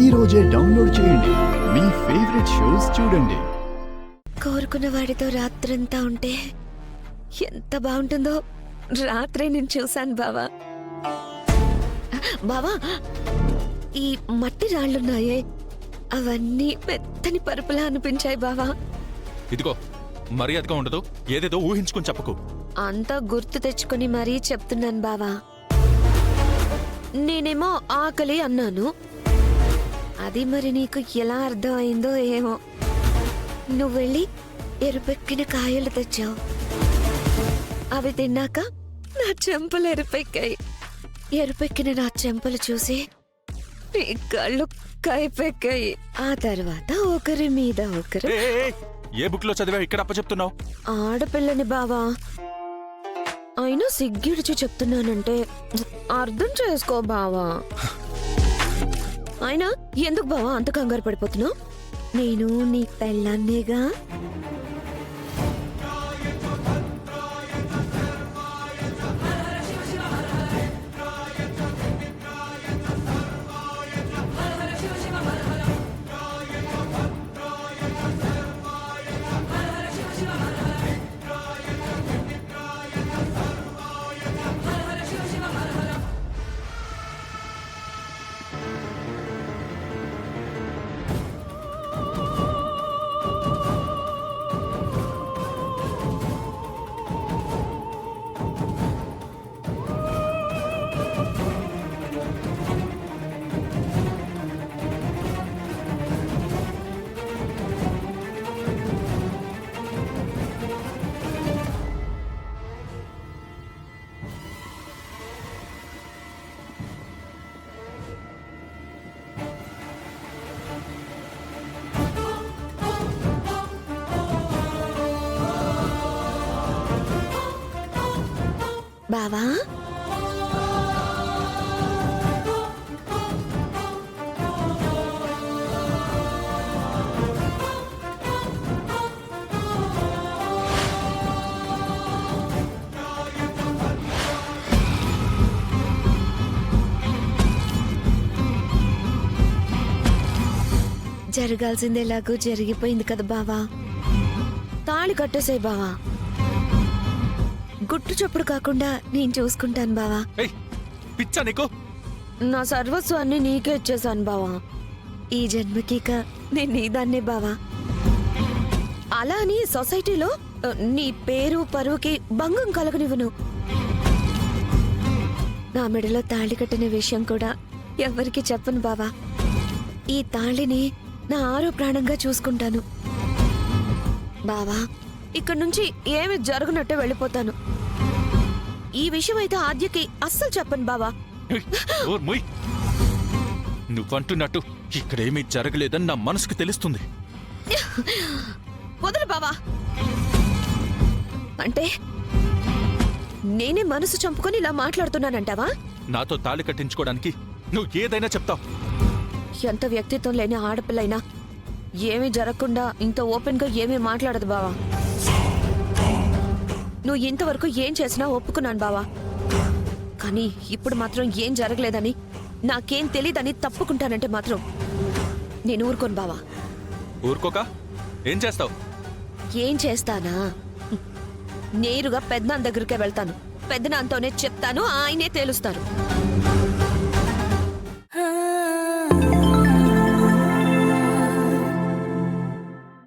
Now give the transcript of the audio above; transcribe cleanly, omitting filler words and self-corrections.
ఈ రోజే డౌన్లోడ్ చేయండి. మీ ఫేవరెట్ షోస్ చూడండి. కోరుకున్న వాడితో రాత్రంతా ఉంటే ఎంత బాగుంటుందో రాత్రే నేను చూశాను బావా. బావా, ఈ మట్టి రాళ్లున్నాయే అవన్నీ మెత్తని పరుపులా అనిపించాయి బావా. ఇదిగో మర్యాదగా ఉండదు, ఏదేదో ఊహించుకుని చెప్పకు. అంతా గుర్తు తెచ్చుకుని మరీ చెప్తున్నాను బావా. నేనేమో ఆకలి అన్నాను, అది మరి నీకు ఎలా అర్థం అయిందో ఏమో. నువ్వు వెళ్ళి ఎరుపెక్కిన కాయలు తెచ్చావు, అవి తిన్నాక నా చెంపలు ఎరుపెక్కాయి. ఎరుపెక్కిన నా చెంపలు చూసి నీ కళ్ళు కైపెక్కాయి. ఆ తర్వాత ఒకరి మీద ఒకరు. ఏ బుక్ లో చదివా ఇక్కడ అప్పచెప్తున్నావు? ఆడపిల్లని బావా, అయినా సిగ్గిడిచి చెప్తున్నానంటే అర్థం చేసుకో బావా. అయినా ఎందుకు బావా అంత కంగారు పడిపోతున్నావు? నేను నీ పెళ్ళాన్నేగా. బావా, జరగాల్సిందేలాగూ జరిగిపోయింది కదా బావా. తాళి కట్టేసాయి బావా. గుట్టు చప్పుడు కాకుండా నేను చూసుకుంటాను బావా. పిచ్చా నీకు? నా సర్వస్వాన్ని నీకే ఇచ్చేసాను బావా. ఈ జన్మకిక నేను నీదాన్నే బావా. అలా అని సొసైటీలో నీ పేరు పరువుకి భంగం కలగనివ్వను. నా మెడలో తాళి కట్టిన విషయం కూడా ఎవరికి చెప్పను బావా. ఈ తాళిని నా ఆరో ప్రాణంగా చూసుకుంటాను బావా. ఇక్కడి నుంచి ఏమి జరుగునట్టే వెళ్ళిపోతాను. ఈ విషయం అయితే ఆద్యకి అస్సలు చెప్పను బావా. నువ్వంటున్నట్టు ఇక్కడేమీ జరగలేదని నా మనసుకు తెలుస్తుంది. వదలు బావా. అంటే నేనే మనసు చంపుకొని ఇలా మాట్లాడుతున్నానంటావా? నాతో తాళి కట్టించుకోవడానికి నువ్వు ఏదైనా చెప్తావు. ఎంత వ్యక్తిత్వం లేని ఆడపిల్లైనా ఏమీ జరగకుండా ఇంత ఓపెన్ గా ఏమీ మాట్లాడదు బావా. నువ్వు ఇంతవరకు ఏం చేసినా ఒప్పుకున్నాను బావా. కానీ ఇప్పుడు మాత్రం ఏం జరగలేదని, నాకేం తెలీదని తప్పుకుంటానంటే మాత్రం నేను ఊరుకోను బావా. ఊరుకోక ఏం చేస్తావు? ఏం చేస్తానా? నేరుగా పెద్దనాన్న దగ్గరికే వెళ్తాను. పెద్దనాన్నతోనే చెప్తాను, ఆయనే తేలుస్తారు.